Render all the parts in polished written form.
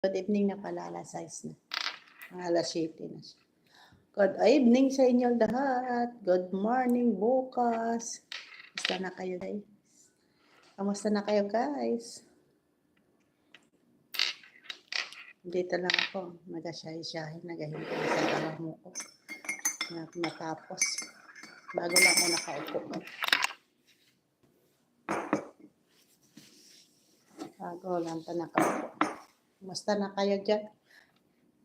Good evening na pala, alas 6 na. Alas 7 na siya. Good evening sa inyo lahat. Good morning bukas. Kamusta na kayo guys? Kamusta na kayo guys? Dito lang ako. Nag-shahi-shahi. Nag-ahintay sa alamo ko. Matapos. Bago lang ako nakaupo. Bago lang pa nakaupo. Kamusta na kayo dyan?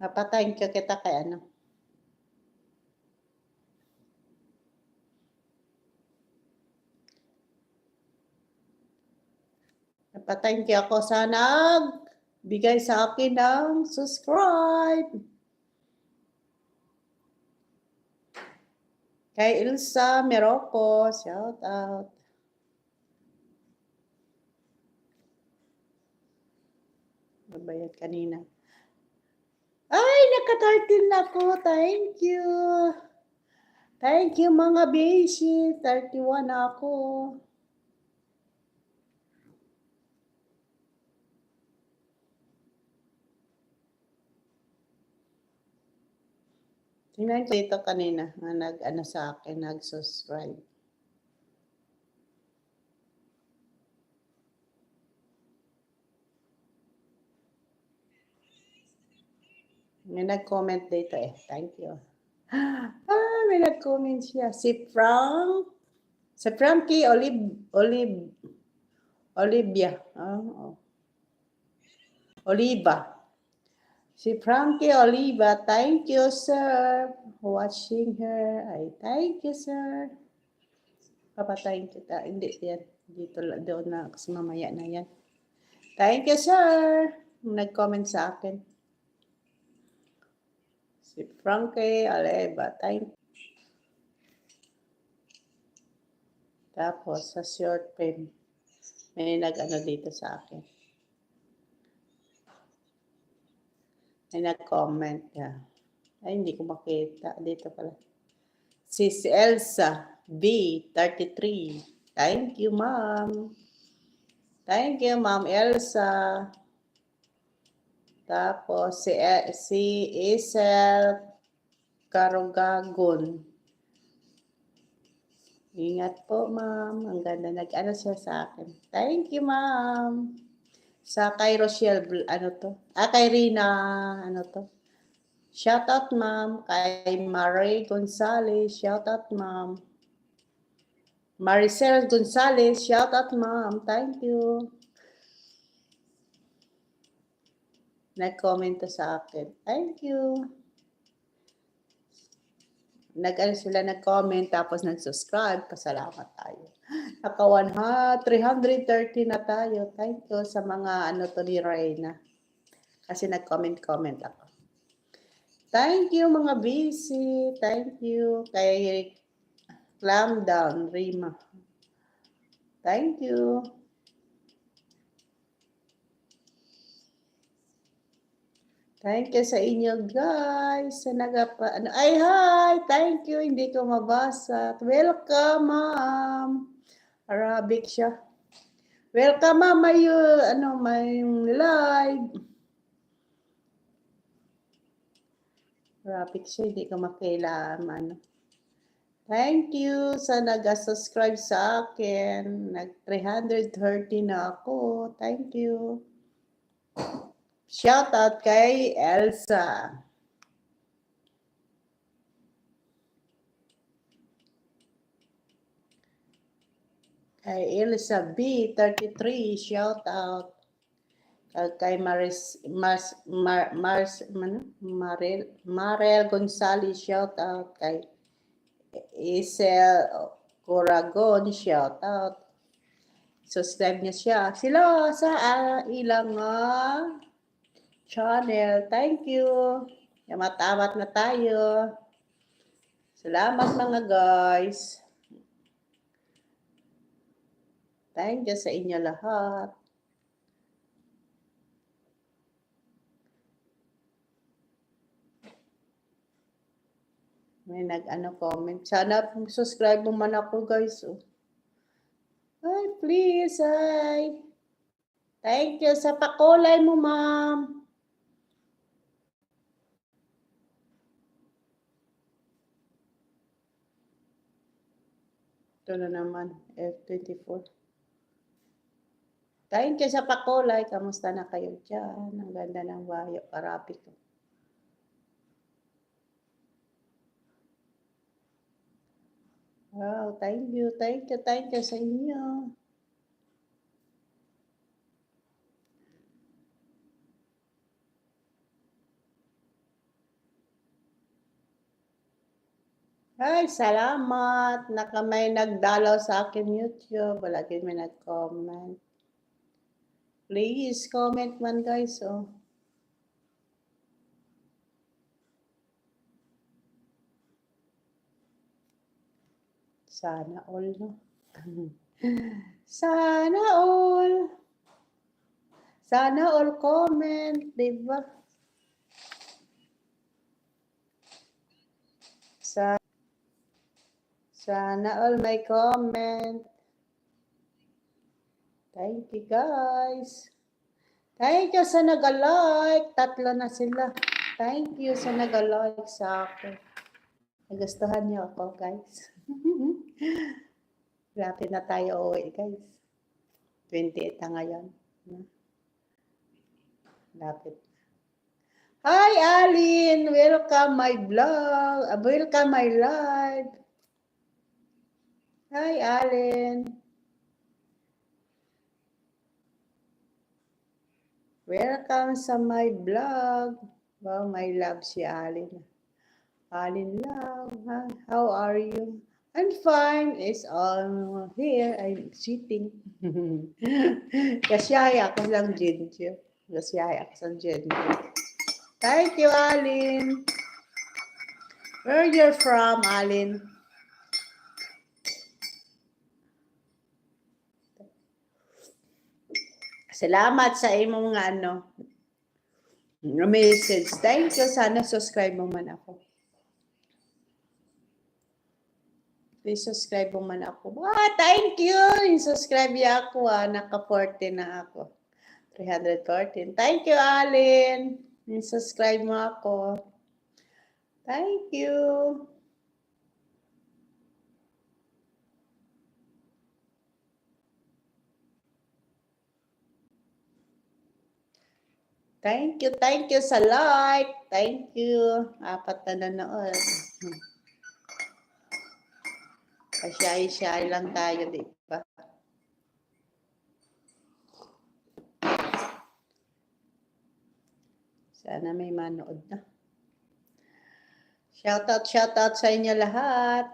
Napatayin ko kita kay ano. Napatayin ko ako sa nagbigay sa akin ng subscribe. Kay Ilsa Meroco, shout out. Nabayad kanina. Ay, naka-13 na ako. Thank you. Thank you mga beshi. 31 na ako. Tingnan ko ito kanina na nag-ano sa akin, nag-subscribe. May nag-comment dito eh. Thank you. May nag-comment siya. Si Frankie Olivia. Oliva. Si Frankie Oliva. Thank you, sir. Watching her. Ay, thank you, sir. Papatayin kita. Hindi yan. Dito doon na. Kasi mamaya na yan. Thank you, sir. Nag-comment sa akin. Si Frankie Oliva. Thank you. Tapos, sa short film, may nag-ano dito sa akin. May nag-comment ka. Ay, hindi ko makita. Dito pala. Si Elsa B. 33. Thank you, ma'am. Thank you, ma'am Elsa. Tapos, si Isel Karugagon. Ingat po, ma'am. Ang ganda. Nag-ano siya sa akin. Thank you, ma'am. Sa kay Rochelle, ano to? Kay Rina, ano to? Shout out, ma'am. Kay Marie Gonzalez, shout out, ma'am. Maricel Gonzalez, shout out, ma'am. Thank you. Nag-comment sa akin. Thank you. Nag-ano sila, nag-comment, tapos nag-subscribe. Pasalamat tayo. Naka 330 na tayo. Thank you sa mga ano to ni Reyna. Kasi nag-comment ako. Thank you mga busy. Thank you kay Clam Down, Rima. Thank you. Thank you sa inyo guys. Sa ano. Ay, hi! Thank you. Hindi ko mabasa. Welcome, ma'am. Arabic siya. Welcome, ma'am. May live. Arabic siya. Hindi ko makailangan. Thank you sa nag-subscribe sa akin. Nag-330 na ako. Thank you. Shout out kay Elsa. Kay Elsa B. 33. Shout out. Kay Marel Gonzalez. Shout out. Kay Isel Coragon. Shout out. Subscribe niya siya. Sila sa ilang channel. Thank you. Matamat na tayo. Salamat mga guys. Thank you sa inyo lahat. May comment. Sana subscribe mo man ako guys. Ay, please. Ay. Thank you sa pakulay mo, ma'am. Ito na naman, F24. Thank you sa pakulay. Kamusta na kayo dyan? Ang ganda ng bayo. Karapi ko. Wow, thank you sa inyo. Ay, salamat. May nagdalaw sa akin YouTube. Lagi may nag-comment. Please, comment man guys. Oh. Sana all, no? Sana all. Sana all comment, diba? Sana all may comment. Thank you guys. Thank you sa nag-like. 3 na sila. Thank you sa nag-like sa akin. Nagustuhan niyo ako guys. Lapit na tayo uwi guys. 28 na ngayon. Lapit. Hi Alin! Welcome my vlog. Welcome my live. Hi Alin. Welcome sa my vlog. Wow, my love si Alin. Alin love. How are you? I'm fine. It's all here. I'm sitting. Kasyaya ako lang ginger. Kasyaya ako sa ginger. Thank you, Alin. Where you're from, Alin? Salamat sa imong message. Thank you. Sana subscribe mo man ako. Please subscribe mo man ako. Thank you. Subscribe ya ako. Naka 14 na ako. 314. Thank you, Alin. Subscribe mo ako. Thank you. Thank you sa like. Thank you. 4 na nanood. Pasyay-syay lang tayo, di ba? Sana may manood na. Shoutout sa inyo lahat.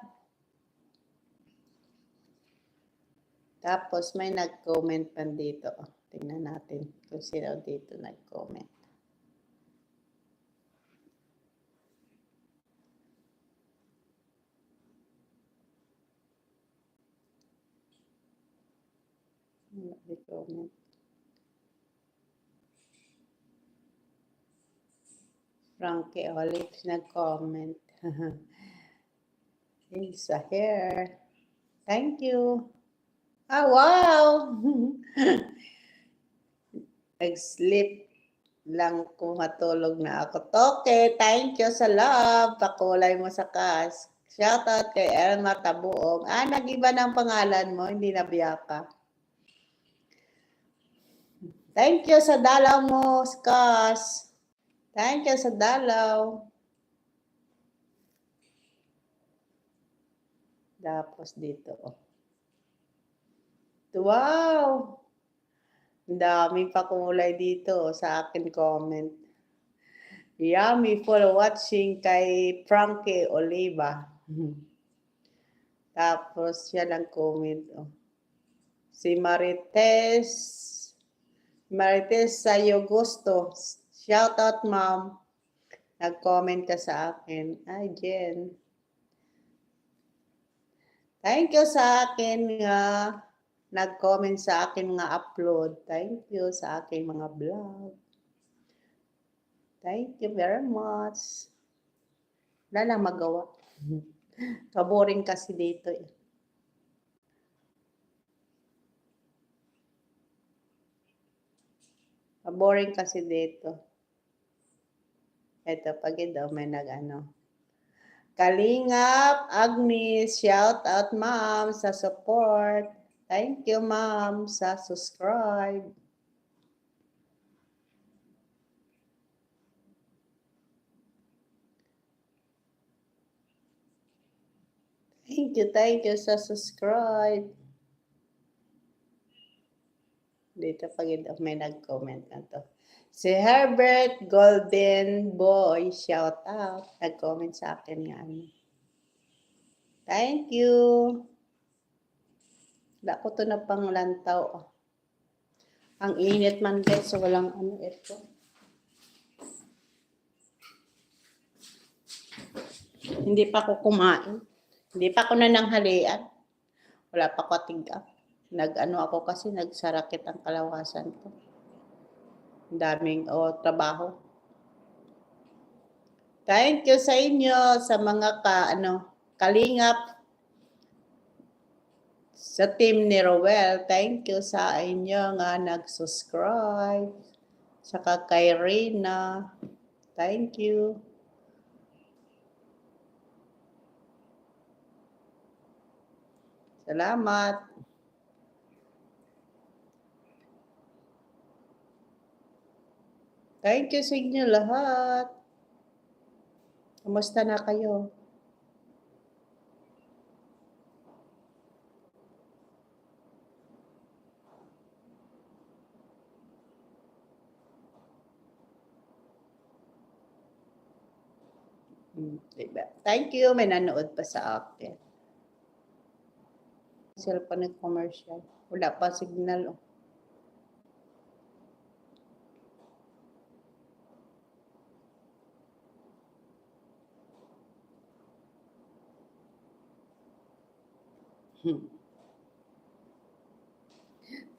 Tapos may nag-comment pa dito. Tingnan natin kung sino dito nag-comment. Nag-comment. Frankie Olive nag-comment. Sa hair. Thank you. Wow! Nag-sleep lang kung matulog na ako. Okay, thank you sa love. Pakulay mo sa kas. Shoutout kay Elma Tabuong. Nag-iba ng pangalan mo, hindi na Biaka. Thank you sa dalaw mo, kas. Thank you sa dalaw. Tapos dito. Wow! Ang daming pakulay dito sa akin comment. Yummy for watching kay Frankie Oliva. Tapos siya lang comment. Si Marites Sayo Gusto. Shout out, ma'am. Nag-comment ka sa akin. Ay, Jen. Thank you sa akin nga nag-comment sa akin mga upload. Thank you sa aking mga vlog. Thank you very much. Wala lang magawa. Kaboring kasi dito eh. Kaboring kasi dito. Ito, pag daw may Kalingap, Agnes, shout out ma'am sa support. Thank you ma'am sa subscribe. Thank you sa subscribe. Dito pag may nag-comment na to. Si Herbert Golden Boy, shout out. Nag-comment sa akin nga. Thank you. Wala ko to na pang lantaw. Ang init man guys, so walang ano ito. Hindi pa ako kumain. Hindi pa ako nananghalian. Wala pa ako tiga. Nag-ano ako kasi nagsarakit ang kalawasan ko. Daming trabaho. Thank you sa inyo sa mga kalingap sa team ni Roel. Thank you sa inyo nga nag-subscribe. Saka kay Rina. Thank you. Salamat. Thank you sa inyo lahat. Kumusta na kayo? Diba? Thank you. May nanood pa sa akin. Cellphone ng commercial. Wala pa signal.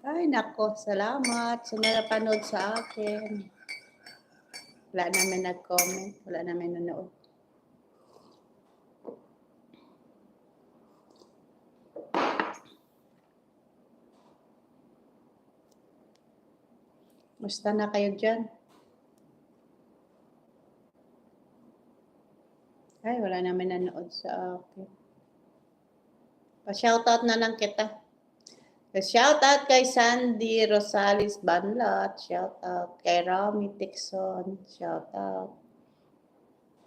Ay, nako. Salamat sa napanood sa akin. Wala namin nag-comment. Wala namin nanood. Musta na kayo dyan? Ay, wala namin nanood sa akin. Pa-shoutout na lang kita. Shoutout kay Sandy Rosales Banlat. Shoutout kay Rami Tixon. Shoutout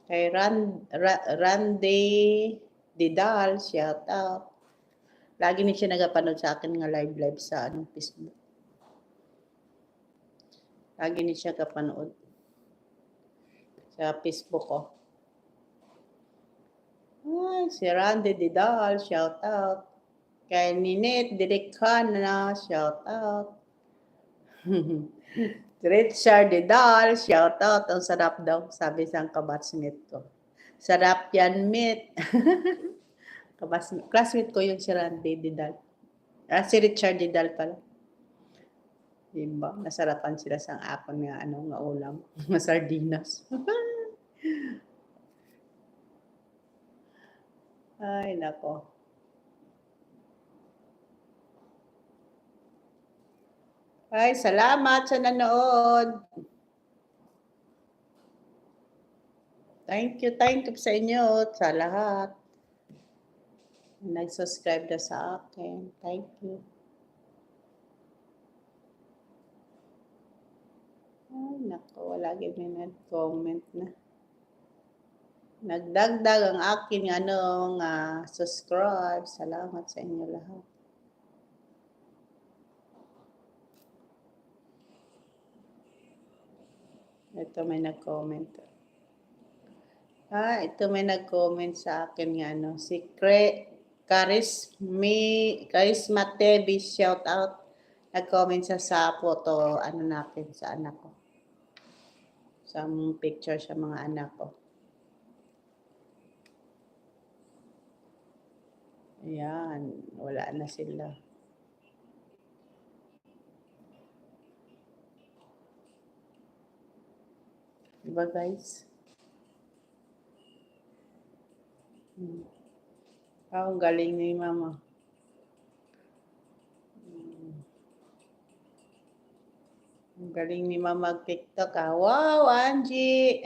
kay Randy Didal. Shoutout. Lagi niya siya nagapanood sa akin nga live sa Facebook. Lagi niya siya kapanood sa Facebook ko. Ay, si Randy Didal, shout out. Kay Ninette Diricana, shout out. Richard Didal, shout out. Ang sarap daw, sabi sa kabatsmate ko. Sarap yan, meet. Classmate ko yung si Randy Didal. Si Richard Didal pala. Diba? Nasarapan sila sa akon nga nga ulam. Sardinas. Ay, nako. Ay, salamat sa nanood. Thank you sa inyo, sa lahat. Nag-subscribe na sa akin. Thank you. Ay, nako, wala may nag-comment na. Nagdagdag ang aking subscribe. Salamat sa inyo lahat. Ito may nag-comment. Ito may nag-comment sa akin nga si Charisma TV, shout out. Nag-comment sa photo natin sa anak ko. Sa picture sa mga anak ko. Ayan, wala na sila. Diba guys? Ang galing ni mama. Ang galing ni mama mag-TikTok. Wow, Angie!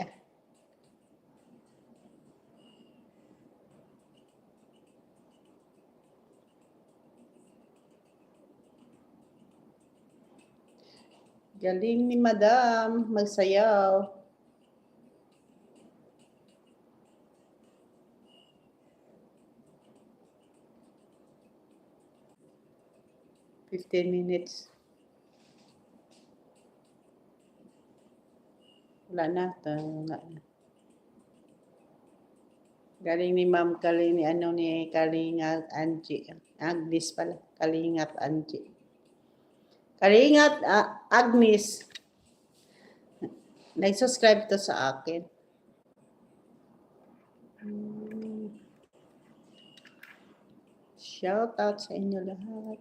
Galing ni Madam magsayaw. Fifteen minutes. Wala na. Wala na. Galing ni Ma'am Kaling ni ano ni Kalingat Angie. Agnes pala. Kalingat Angie. Kalingat Agnes. Nag-subscribe to sa akin. Shout out sa inyo lahat.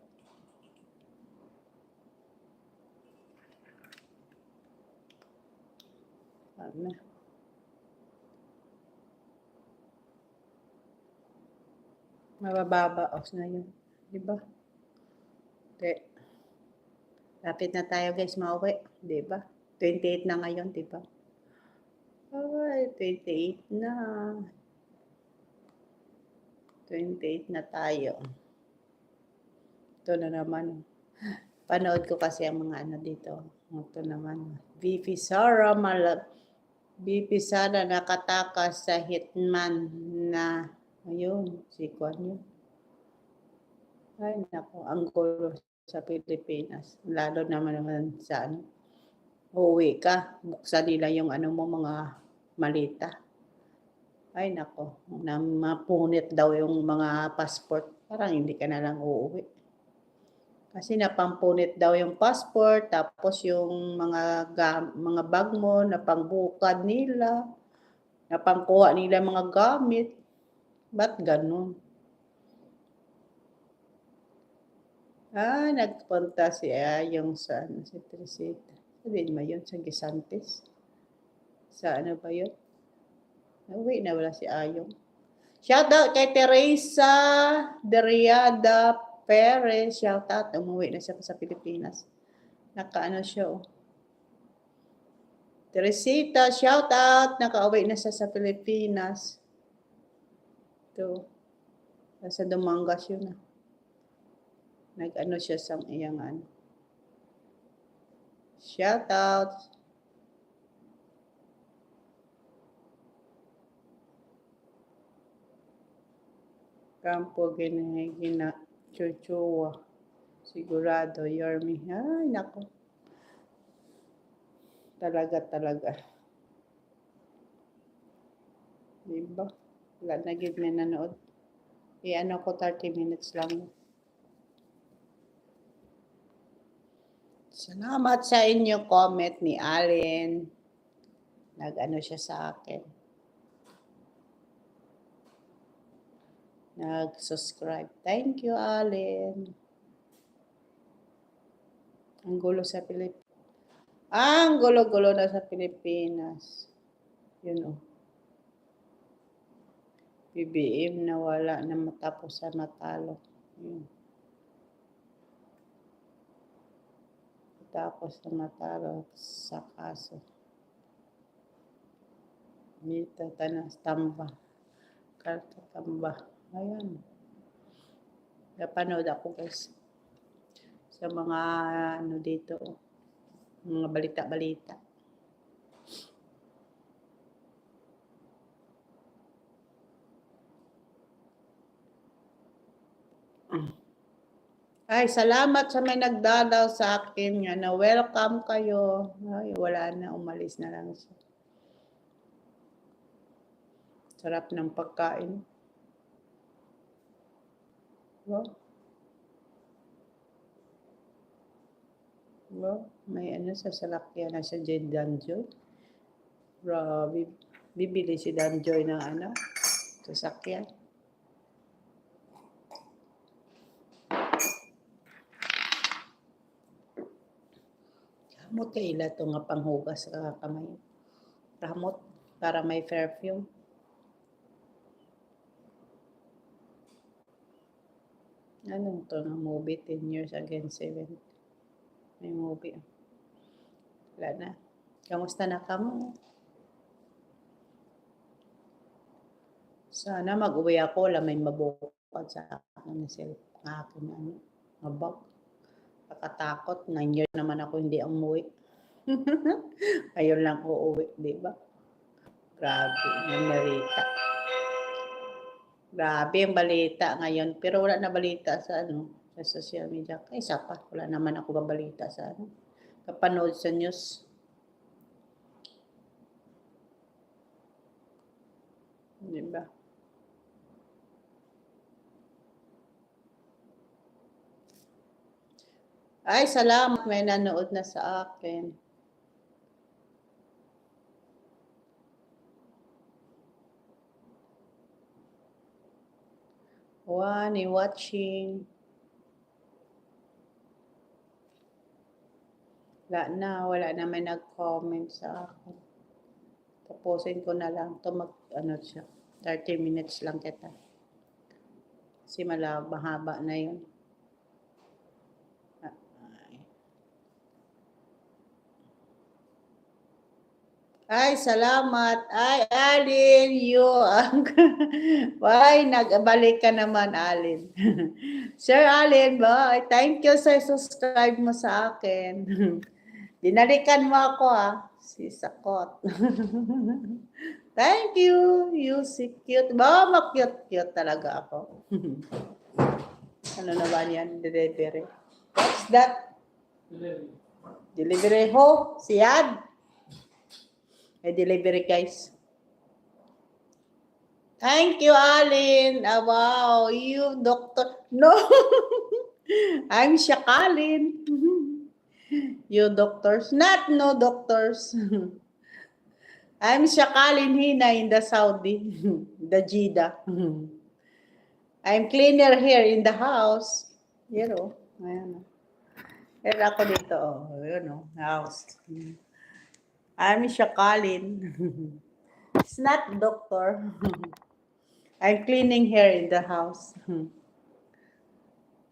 Ano? Mabababa off na yun. Diba? Okay. Lapit na tayo guys mauwi. Diba? 28 na ngayon, diba? Ay, 28 na. 28 na tayo. Ito na naman. Panood ko kasi ang mga ano dito. Ito naman. VP Sara nakatakas sa hitman na ayun, si Kwan yun. Ay, naku, ang gulo sa Pilipinas. Lalo naman sa ano, uuwi ka, buksan nila yung ano mo, mga malita. Ay, naku, mapunit daw yung mga passport. Parang hindi ka na lang uuwi. Kasi napampunit daw yung passport, tapos yung mga bag mo, napangbukad nila, napangkuha nila mga gamit. Ba't ganun? Nagpunta si Ayong sa ano, si Trisita. Sabihin mo yun, sa Gisantes. Sa ano ba yun? Uwi na wala si Ayong. Shout out kay Teresa Deriada Perez. Shout out. Umuwi na siya sa Pilipinas. Nakaano siya, oh. Teresita, shout out. Nakauwi na siya sa Pilipinas. Ito. Nasa Dumangas yun, ah. Nag-ano siya sa iyang ano. Shout out. Campo Gina Chuchua. Sigurado, Yormi. Ay, nako. Talaga. Diba? Wala na gid may nanood. Ano ko 30 minutes lang. Salamat sa inyo comment ni Allen. Nag-ano siya sa akin. Nag-subscribe. Thank you, Allen. Ang gulo sa Pilipinas. Ang gulo-gulo na sa Pilipinas. Yun, oh. BBM na wala na matapos sa matalo. Yun. Tapos na matalo sa kaso. Dito, tanas, tamba. Karta, tamba. Ayan. Napanood ako guys. Sa mga ano dito. Mga balita-balita. Ay, salamat sa may nagdalaw sa akin nga na welcome kayo. Ay, wala na, umalis na lang siya. Sarap ng pagkain. Wow. Wow, may ano sa salakyan na sa Danjoy. Grabe, bibili si Danjoy ng ano, sasakyan. Kamot kaila ito nga panghugas sa kamay. Kamot para may perfume. Anong ito nga movie? 10 years against 7. May movie. Wala na. Kamusta na kamo? Sana mag-uwi ako. Wala may mabukad sa akin na akin ano. Mabak. Kakatakot. 9 years naman ako hindi umuwi. Ayun lang uuwi, di ba? Grabe, yung balita. Grabe ang balita ngayon. Pero wala na balita sa sa social media. Ay, isa pa. Wala naman ako babalita sa kapanood sa news. Di ba? Ay, salamat. May nanood na sa akin. One watching. Wala na may nag-comment sa akin. Tapusin ko na lang to siya. 30 minutes lang kita. Kasi mahaba na yun. Ay, salamat. Ay, Alin, Why, nagbalik ka naman, Alin. Sir Alin, bye. Thank you sa subscribe mo sa akin. Dinalikan mo ako, si Sakot. Thank you. You si cute. Cute talaga ako. Ano naman yan? Delivery. What's that? Delivery ho? Siyad? May delivery, guys. Thank you, Alin. Wow, you doctor. No. I'm Shakalin. You doctors. Not no doctors. I'm Shakalin Hina in the Saudi. The Jeddah. I'm cleaner here in the house. You know. Ayan. Pero ako dito. You know, house. I'm Shakalin. It's not doctor. I'm cleaning here in the house.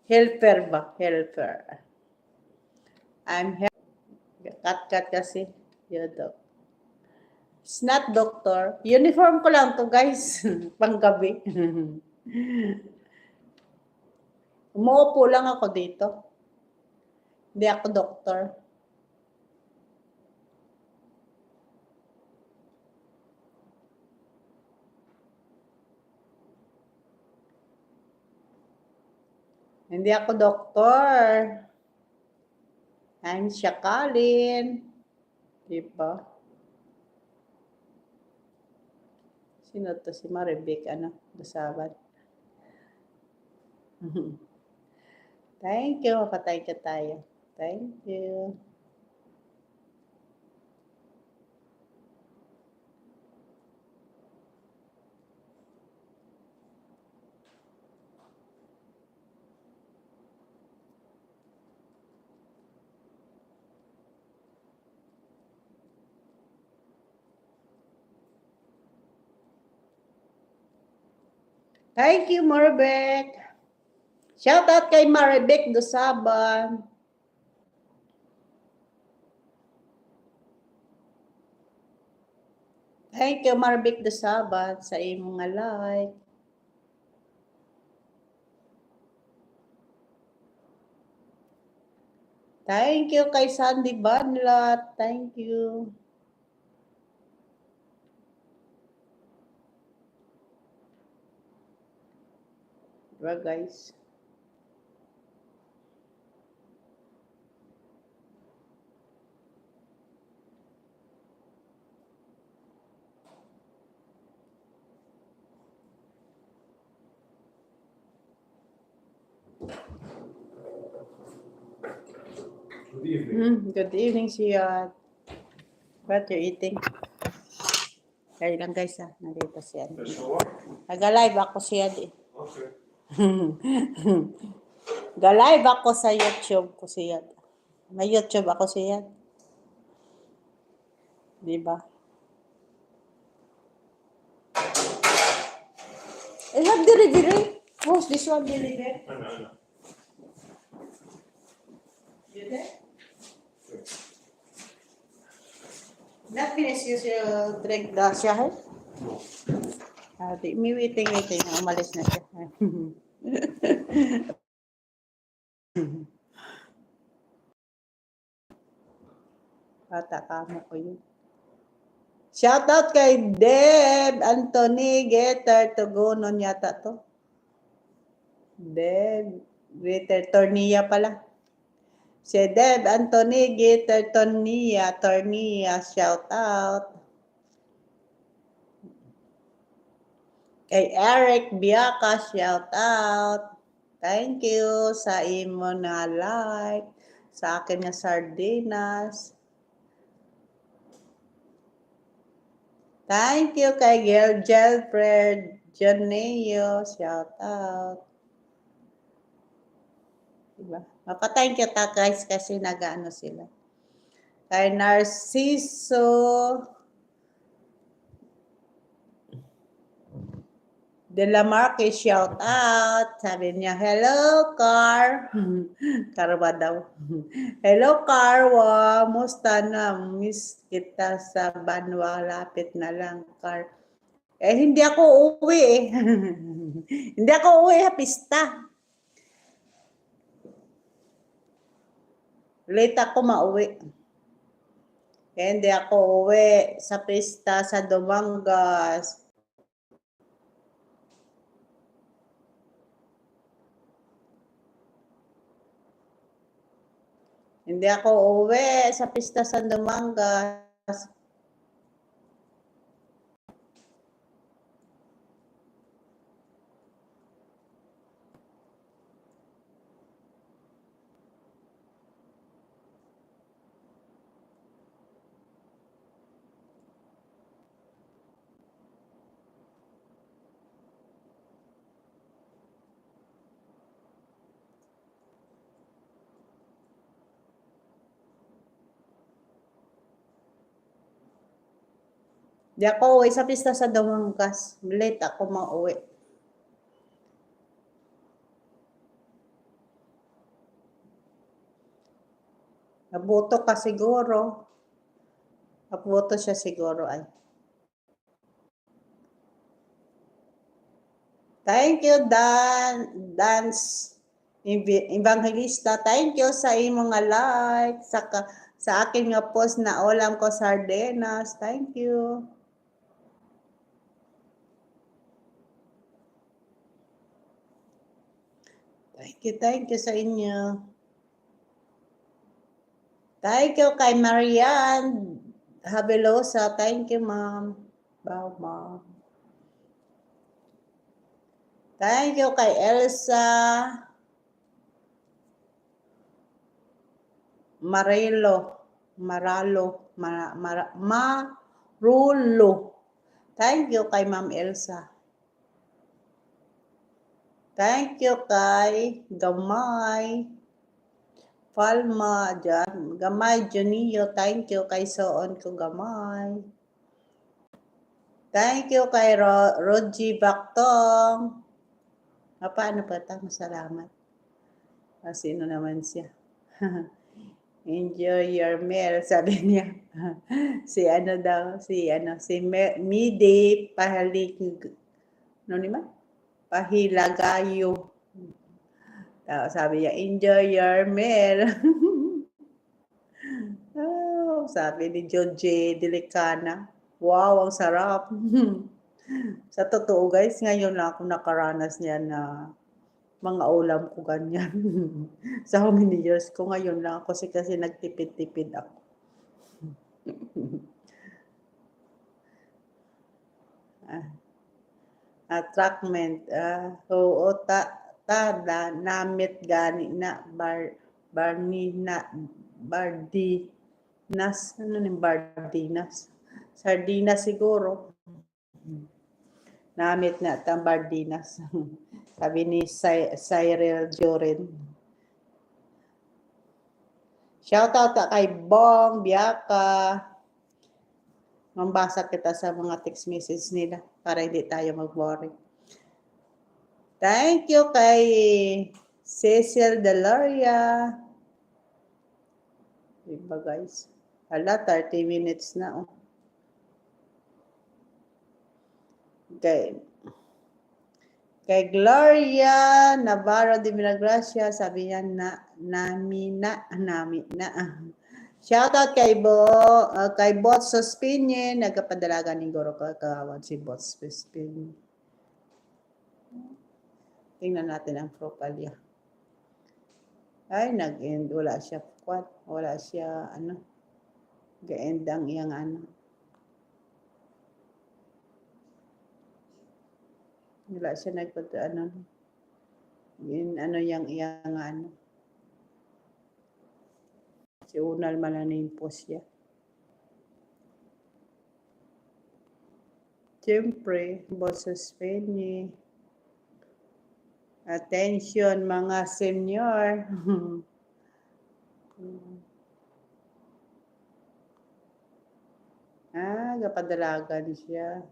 Helper ba? Helper. I'm cut kasi. It's not doctor. Uniform ko lang to, guys. Panggabi. Umuupo lang ako dito. Hindi ako doctor. Hindi ako doktor. I'm Shakalin. Diba? Sino to? Si Maribek, Dasaban. Thank you. Patay ka tayo. Thank you. Thank you, Maribek. Shout out kay Maribek Dasaban. Thank you, Maribek Dasaban, sa imong like. Thank you kay Sandy Banlat. Thank you. Diba, guys? Good evening. Good evening, Siyad. What you eating? Kaya lang, guys, nandito siya. Nag-live ako siya. Okay. Ga-live ako sa YouTube ko siya. May YouTube ako siya. Diba? I have delivery. Who's this one delivery? Ano. You there? Not finish you drink the shahay? Di, may waiting. Umalis na siya. Bata kamo ko yun. Shoutout kay Deb Anthony Getter Tugunon yata to. Deb Getter Tornilla pala. Si Deb Anthony Getter Tornilla, shoutout. Kay Eric Biaka, shoutout. Thank you sa imo na like sa akin nga sardinas. Thank you kay Gelfred Joneo. Shout out. Diba? Mapa-thank you ta guys kasi nag-ano sila. Kay Narciso De La Marque, shout out. Sabi niya, hello, Car. Car ba daw? Hello, Carwa. Musta na? Miss kita sa Banwa. Lapit na lang, Car. Hindi ako uuwi eh. Hindi ako uuwi ha, pista. Late ako mauwi. Hindi ako uuwi sa pista sa Dumangas. Hindi ako uuwi sa pista sa Dumangas. Di ako uwi sa pista sa Dumangas. Late ako mauwi. Nabuto ka siguro. Nabuto siya siguro ay. Thank you, Dance Evangelista. Thank you sa imong nga like. Sa akin nga post na ulam ko sardinas. Thank you. Thank you sa inyo. Thank you kay Marian Habelosa. Thank you, ma'am. Wow, ma'am. Thank you kay Elsa Marulo. Thank you kay Ma'am Elsa. Thank you kay Gamay Palma dyan. Gamay Junio. Thank you kay Soon ko Gamay. Thank you kay Roji Baktong. Paano pa ito? Masalamat. Sino naman siya? Enjoy your meal, sabi niya. Si Midi Pahilagayo. Sabi niya, enjoy your meal. Sabi ni George Delicana, wow, ang sarap. Sa totoo guys, ngayon lang ako nakaranas niya na mga ulam ko ganyan. Sa how many years ko ngayon lang ako kasi nagtipid-tipid ako. Attractment. Oo, namit gani na Bardinas. Ano yung Bardinas? Sardinas siguro. Namit na itang Bardinas. Sabi ni Cyril Jorin. Shoutout kay Bong Biaka. Mambasa kita sa mga text message nila para hindi tayo mag-worry. Thank you kay Cecil Delaria. Diba guys? Hala, 30 minutes na. Oh. Okay. Kay Gloria Navarro de Milagracia, sabi niya nami na. Shoutout kay Bots Suspinye, nagkapadalaga ni Goro Kakawan si Bots Suspinye. Tingnan natin ang profile niya. Ay, nag-end. Wala siya quad. Wala siya, ga-end ang iyang Wala siya nagpunta, yung iyang, si Unal malaning post niya. Siyempre, Boses Penny. Attention mga senior. Kapadalagan siya.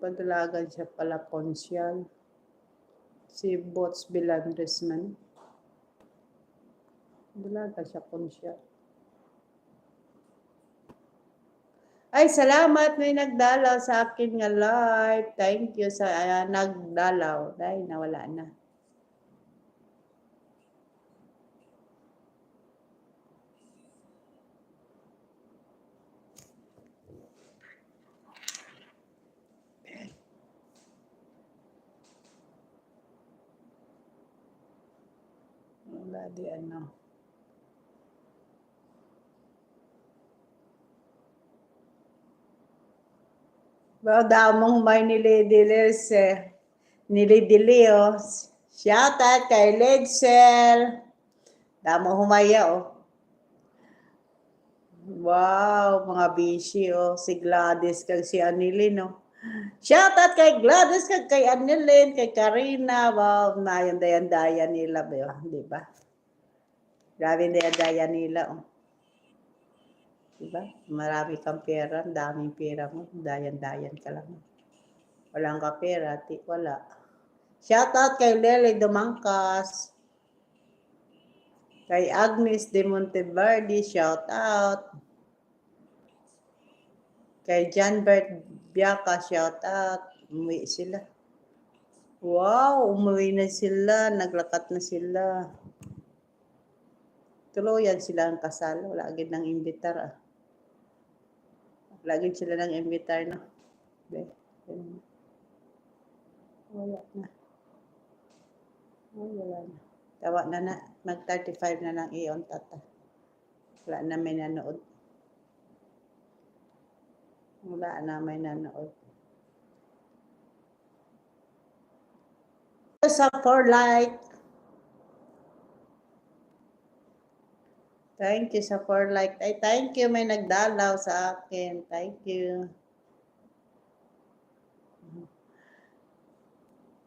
Padalagan siya pala konsyal. Si Bots Bilandres man. Padalagan siya konsyal. Ay, salamat may nagdalaw sa akin nga live. Thank you sa nagdalaw. Dahil nawala na. Wala di damong may nilidilis nilidili. Shout out kay Ledsel. Damong humaya Wow, mga busy si Gladys kag si Anilin Shout out kay Gladys kag kay Anilin, kay Karina. Wow, nayon dayan-dayan nila di ba? Grabe dayan-dayan nila Diba? Marami kang pera, daming pera mo, dayan-dayan ka lang. Walang ka pera, wala. Shout out kay Lele Dumangkas. Kay Agnes de Monteverde, shout out. Kay Janbert Biaka, shout out. Umuwi sila. Wow, umuwi na sila, naglakat na sila. Tuluyan sila ang kasal, wala agad ng imbitar Lagi sila ng imbitar Wala na. Wala na. Tawa na mag-35 na lang iyon tata. Wala na may nanood. Wala na may nanood. Sa for like. Thank you sa for like. Ay, thank you may nagdalaw sa akin. Thank you.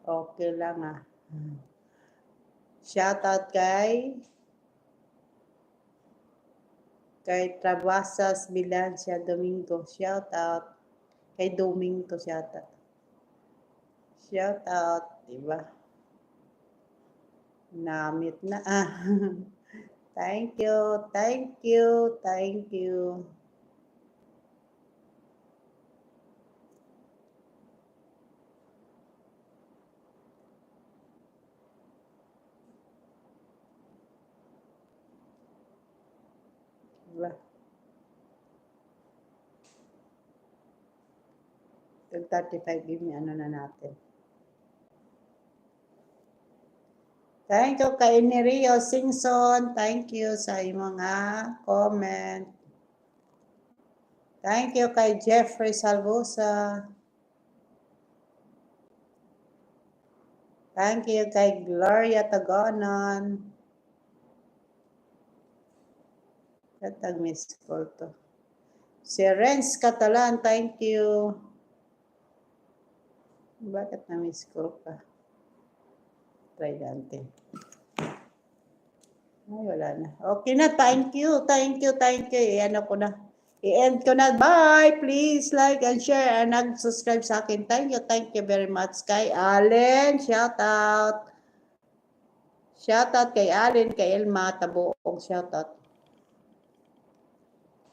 Okay lang Shout out kay Trabasas Bilancia Domingo. Shout out kay Domingo, shout out. Shout out, diba? Namit na Thank you, thank you, thank you. Diba? 35 give me na natin. Thank you kay Nerio Singson. Thank you sa mga comment. Thank you kay Jeffrey Salvosa. Thank you kay Gloria Tagonon. Katag-miss call to. Si Renz Catalan, thank you. Bakit na-miss call ka? Try natin. Ay, wala na. Okay na, thank you. I-end ko na. Bye! Please like and share and nag-subscribe sa akin. Thank you very much kay Allen. Shout out. Shout out kay Allen, kay Elma Tabuong. Shout out.